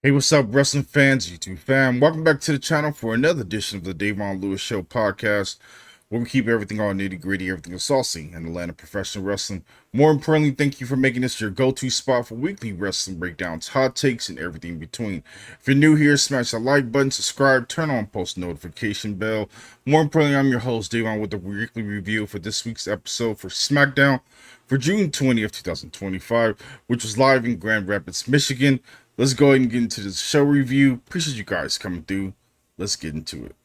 Hey, what's up, wrestling fans, YouTube fam? Welcome back to the channel for another edition of the DaVon Lewis Show podcast, where we keep everything all nitty gritty, everything is saucy in the land of professional wrestling. More importantly, thank you for making this your go-to spot for weekly wrestling breakdowns, hot takes, and everything in between. If you're new here, smash the like button, subscribe, turn on post notification bell. More importantly, I'm your host, DaVon, with the weekly review for this week's episode for Smackdown for June 20th, 2025, which was live in Grand Rapids, Michigan. Let's go ahead and get into this show review. Appreciate you guys coming through. Let's get into it.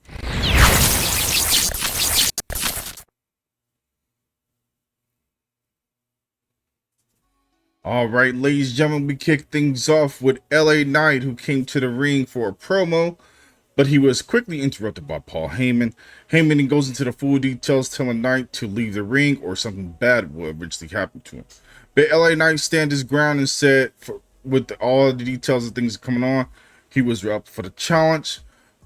All right, ladies and gentlemen, we kick things off with LA Knight, who came to the ring for a promo, but he was quickly interrupted by Paul Heyman. Heyman goes into the full details, telling Knight to leave the ring or something bad will eventually happen to him. But LA Knight stand his ground and said, with all the details of things coming on, he was up for the challenge.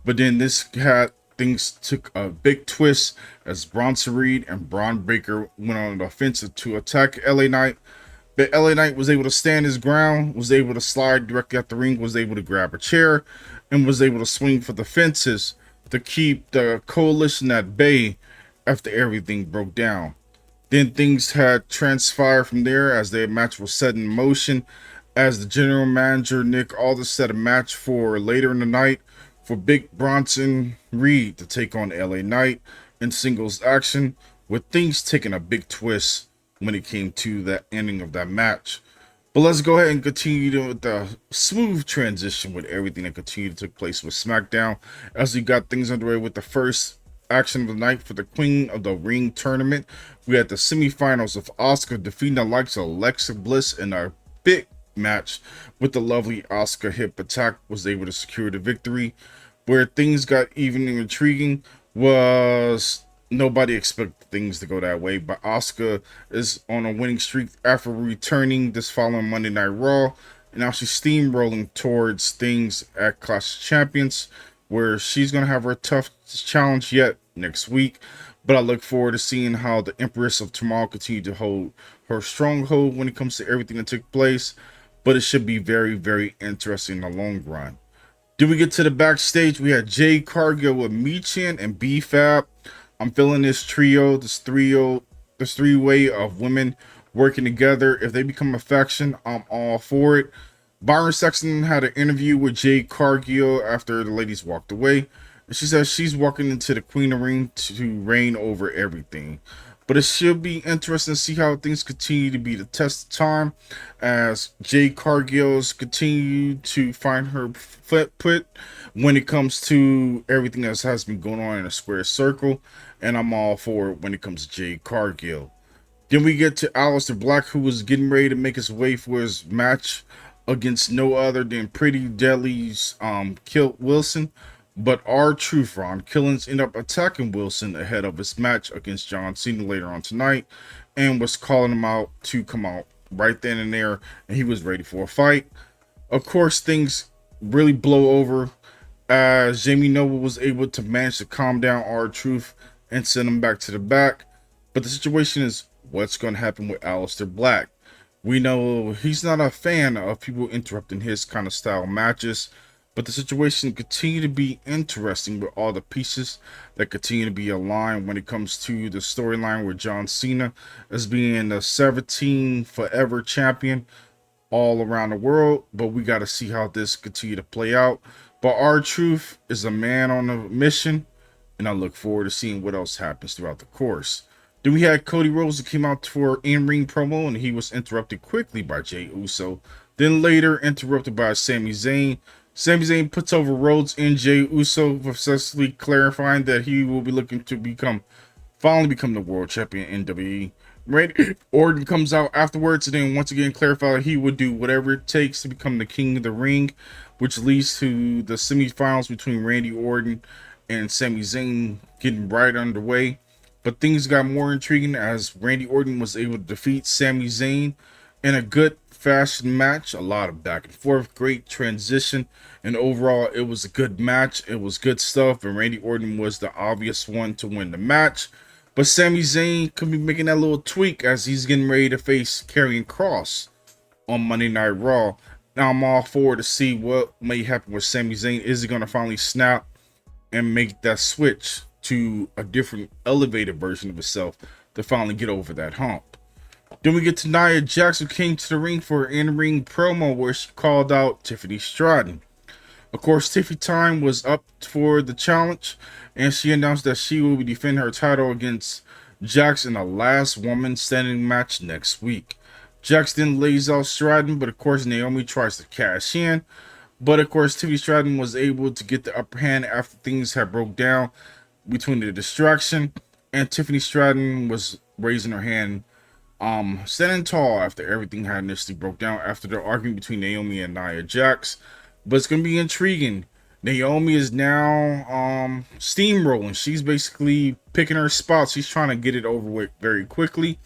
But then things took a big twist as Bronson Reed and Braun Breaker went on the offensive to attack LA Knight. But LA Knight was able to stand his ground, was able to slide directly at the ring, was able to grab a chair, and was able to swing for the fences to keep the coalition at bay after everything broke down. Then things had transpired from there as the match was set in motion, as the general manager Nick Aldis set a match for later in the night for Big Bronson Reed to take on LA Knight in singles action, with things taking a big twist when it came to the ending of that match. But let's go ahead and continue with the smooth transition with everything that continued to take place with Smackdown, as we got things underway with the first action of the night for the Queen of the Ring tournament. We had the semifinals of Asuka defeating the likes of Alexa Bliss in a big match, with the lovely Asuka hip attack was able to secure the victory. Where things got even intriguing was nobody expected things to go that way, but Asuka is on a winning streak after returning this following Monday Night Raw, and now she's steamrolling towards things at Clash of Champions, where she's going to have her toughest challenge yet next week. But I look forward to seeing how the Empress of Tomorrow continue to hold her stronghold when it comes to everything that took place. But it should be very, very interesting in the long run. Did we get to the backstage? We had Jay Cargill with Michin and B-Fab. I'm feeling this three-way of women working together. If they become a faction, I'm all for it. Byron Saxton had an interview with Jay Cargill after the ladies walked away. And she says she's walking into the Queen of Ring to reign over everything. But it should be interesting to see how things continue to be the test of time as Jay Cargill's continue to find her foot when it comes to everything that has been going on in a square circle. And I'm all for it when it comes to Jay Cargill. Then we get to Aleister Black, who was getting ready to make his way for his match against no other than Pretty Deadly's Kilt Wilson. But R-Truth, Ron Killings, ended up attacking Wilson ahead of his match against John Cena later on tonight, and was calling him out to come out right then and there, and he was ready for a fight. Of course, things really blow over as Jamie Noble was able to manage to calm down R-Truth and send him back to the back. But the situation is, what's going to happen with Aleister Black? We know he's not a fan of people interrupting his kind of style matches. But the situation continue to be interesting with all the pieces that continue to be aligned when it comes to the storyline with John Cena as being the 17 forever champion all around the world. But we got to see how this continue to play out. But R-Truth is a man on a mission, and I look forward to seeing what else happens throughout the course. Then we had Cody Rhodes who came out for in-ring promo, and he was interrupted quickly by Jey Uso. Then later interrupted by Sami Zayn. Sami Zayn puts over Rhodes and Jey Uso, successfully clarifying that he will be looking to finally become the world champion in WWE. Randy Orton comes out afterwards and then once again clarified that he would do whatever it takes to become the king of the ring, which leads to the semifinals between Randy Orton and Sami Zayn getting right underway. But things got more intriguing as Randy Orton was able to defeat Sami Zayn in a good fashion match, a lot of back and forth, great transition, and overall it was a good match. It was good stuff, and Randy Orton was the obvious one to win the match. But Sami Zayn could be making that little tweak as he's getting ready to face Karrion Kross on Monday Night Raw Now I'm all forward to see what may happen with Sami Zayn. Is he going to finally snap and make that switch to a different elevated version of himself to finally get over that hump? Then we get to Nia Jax, who came to the ring for an in-ring promo where she called out Tiffany Stratton. Of course, Tiffy Time was up for the challenge, and she announced that she will be defending her title against Jax in a last woman standing match next week. Jax then lays out Stratton, but of course Naomi tries to cash in. But of course Tiffy Stratton was able to get the upper hand after things had broke down between the distraction, and Tiffany Stratton was raising her hand, standing tall after everything had initially broke down after the argument between Naomi and Nia Jax. But it's going to be intriguing. Naomi is now steamrolling. She's basically picking her spots. She's trying to get it over with very quickly.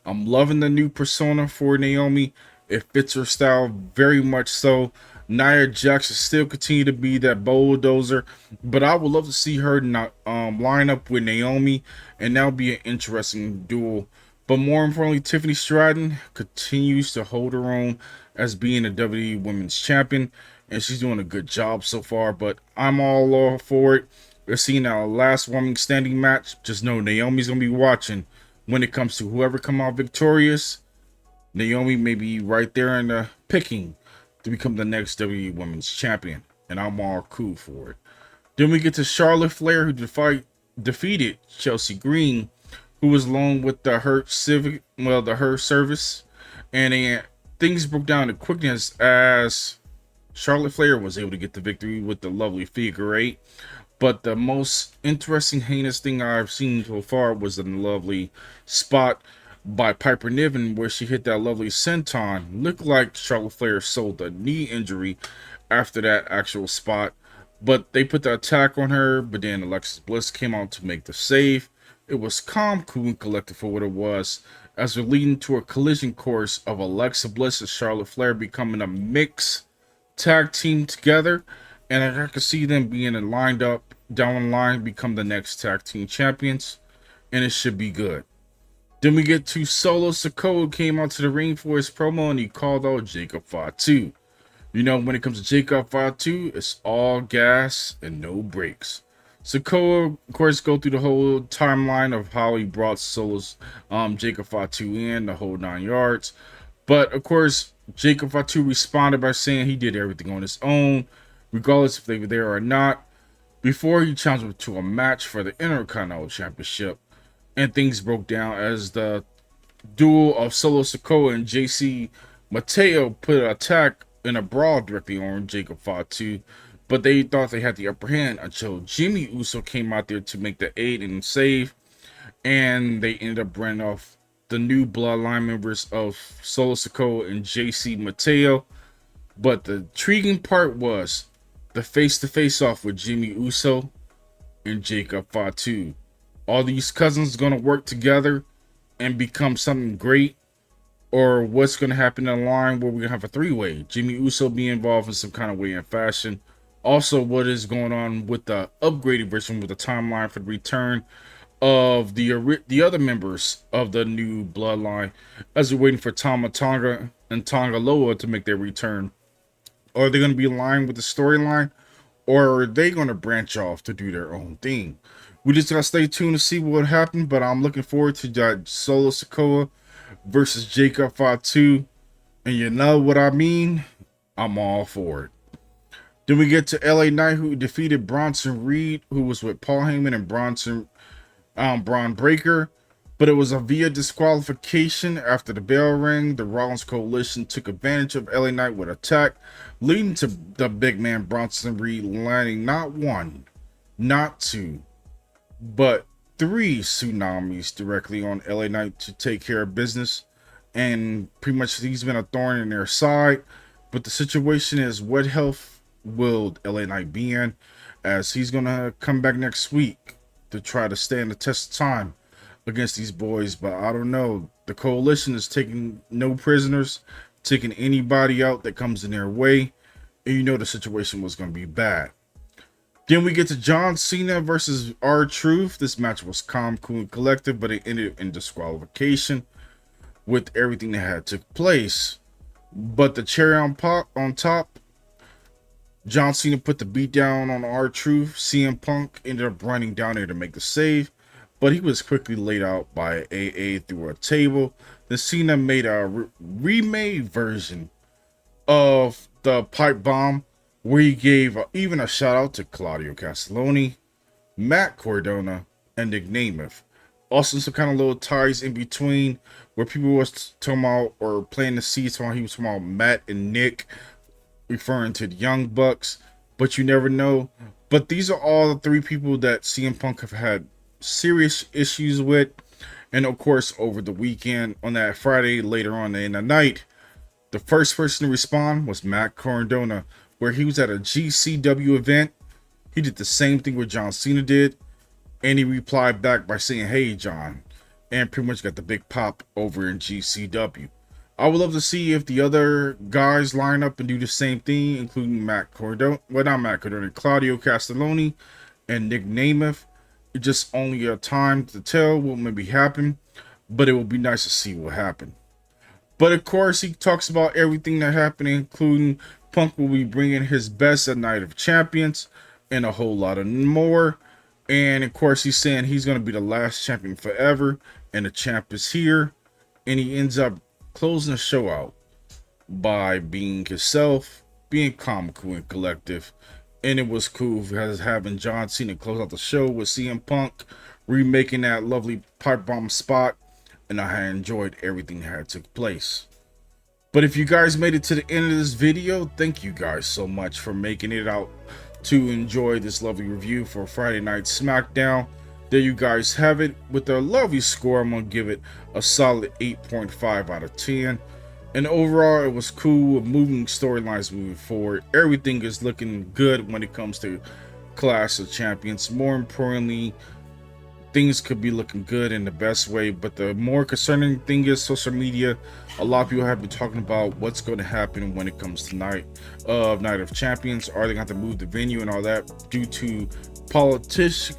I'm loving the new persona for Naomi. It fits her style very much so. Nia Jax will still continue to be that bulldozer, but I would love to see her not line up with Naomi, and that'll be an interesting duel. But more importantly, Tiffany Stratton continues to hold her own as being a WWE Women's Champion, and she's doing a good job so far. But I'm all for it. We're seeing our last woman standing match. Just know Naomi's gonna be watching when it comes to whoever come out victorious. Naomi may be right there in the picking to become the next WWE Women's Champion, and I'm all cool for it. Then we get to Charlotte Flair, who defeated Chelsea Green, who was along with the Hurt Service, and things broke down in quickness as Charlotte Flair was able to get the victory with the lovely figure eight. But the most interesting, heinous thing I've seen so far was the lovely spot by Piper Niven where she hit that lovely senton. Looked like Charlotte Flair sold a knee injury after that actual spot. But they put the attack on her, but then Alexa Bliss came out to make the save. It was calm, cool, and collected for what it was, as we're leading to a collision course of Alexa Bliss and Charlotte Flair becoming a mixed tag team together, and I could see them being lined up down the line, become the next tag team champions, and it should be good. Then we get to Solo Sakoa came out to the ring for his promo, and he called out Jacob Fatu. You know, when it comes to Jacob Fatu, it's all gas and no brakes. Sakoa, of course, go through the whole timeline of how he brought Solo's Jacob Fatu in, the whole 9 yards. But, of course, Jacob Fatu responded by saying he did everything on his own, regardless if they were there or not, before he challenged him to a match for the Intercontinental Championship. And things broke down as the duel of Solo Sikoa and JC Mateo put an attack in a brawl directly on Jacob Fatu, but they thought they had the upper hand until Jimmy Uso came out there to make the aid and save, and they ended up bringing off the new bloodline members of Solo Sikoa and JC Mateo. But the intriguing part was the face-to-face off with Jimmy Uso and Jacob Fatu. Are these cousins going to work together and become something great? Or what's going to happen in the line where we're going to have a three-way? Jimmy Uso be involved in some kind of way and fashion. Also, what is going on with the upgraded version with the timeline for the return of the other members of the new bloodline as we're waiting for Tama Tonga and Tonga Loa to make their return? Are they going to be in line with the storyline, or are they going to branch off to do their own thing? We just got to stay tuned to see what happened, but I'm looking forward to that Solo Sikoa versus Jacob Fatu, and you know what I mean? I'm all for it. Then we get to LA Knight, who defeated Bronson Reed, who was with Paul Heyman and Braun Breaker, but it was a via disqualification. After the bell rang, the Rollins Coalition took advantage of LA Knight with attack, leading to the big man Bronson Reed landing not one, not two, but 3 tsunamis directly on LA Knight to take care of business, and pretty much he's been a thorn in their side. But the situation is, what health will LA Knight be in, as he's gonna come back next week to try to stand the test of time against these boys? But I don't know. The coalition is taking no prisoners, taking anybody out that comes in their way, and you know the situation was going to be bad. Then we get to John Cena versus R-Truth. This match was calm, cool, and collected, but it ended in disqualification with everything that had took place. But the cherry on top, John Cena put the beat down on R-Truth. CM Punk ended up running down there to make the save, but he was quickly laid out by AA through a table. Then Cena made a remade version of the pipe bomb, where he gave even a shout out to Claudio Castelloni, Matt Cardona, and Nick Nemeth. Also, some kind of little ties in between where people was talking about or playing the seats while he was talking about Matt and Nick, referring to the Young Bucks, but you never know. But these are all the three people that CM Punk have had serious issues with. And of course, over the weekend, on that Friday, later on in the night, the first person to respond was Matt Cardona, where he was at a GCW event. He did the same thing what John Cena did, and he replied back by saying, "Hey, John," and pretty much got the big pop over in GCW. I would love to see if the other guys line up and do the same thing, including Matt Cardona, well, not Matt Cardona, Claudio Castelloni and Nick Nemeth. It's just only a time to tell what maybe happen, but it will be nice to see what happened. But of course, he talks about everything that happened, including Punk will be bringing his best at Night of Champions and a whole lot of more. And of course, he's saying he's going to be the last champion forever, and the champ is here. And he ends up closing the show out by being himself, being comical and collective. And it was cool as having John Cena close out the show with CM Punk remaking that lovely pipe bomb spot, and I enjoyed everything that had took place. But if you guys made it to the end of this video, thank you guys so much for making it out to enjoy this lovely review for Friday Night Smackdown. There you guys have it. With a lovely score, I'm going to give it a solid 8.5 out of 10. And overall, it was cool. Moving storylines moving forward. Everything is looking good when it comes to Clash of Champions. More importantly, things could be looking good in the best way. But the more concerning thing is social media. A lot of people have been talking about what's going to happen when it comes to Night of Champions. Are they going to have to move the venue and all that due to politics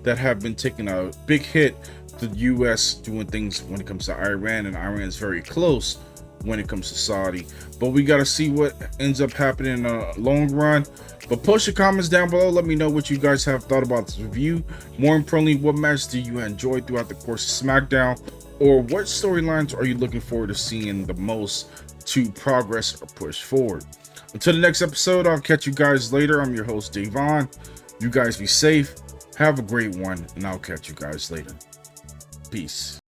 that have been taking a big hit to the US doing things when it comes to Iran, and Iran is very close when it comes to Saudi. But we got to see what ends up happening in the long run. But post your comments down below. Let me know what you guys have thought about this review. More importantly, what match do you enjoy throughout the course of SmackDown, or what storylines are you looking forward to seeing the most to progress or push forward? Until the next episode, I'll catch you guys later. I'm your host, DaVon. You guys be safe. Have a great one, and I'll catch you guys later. Peace.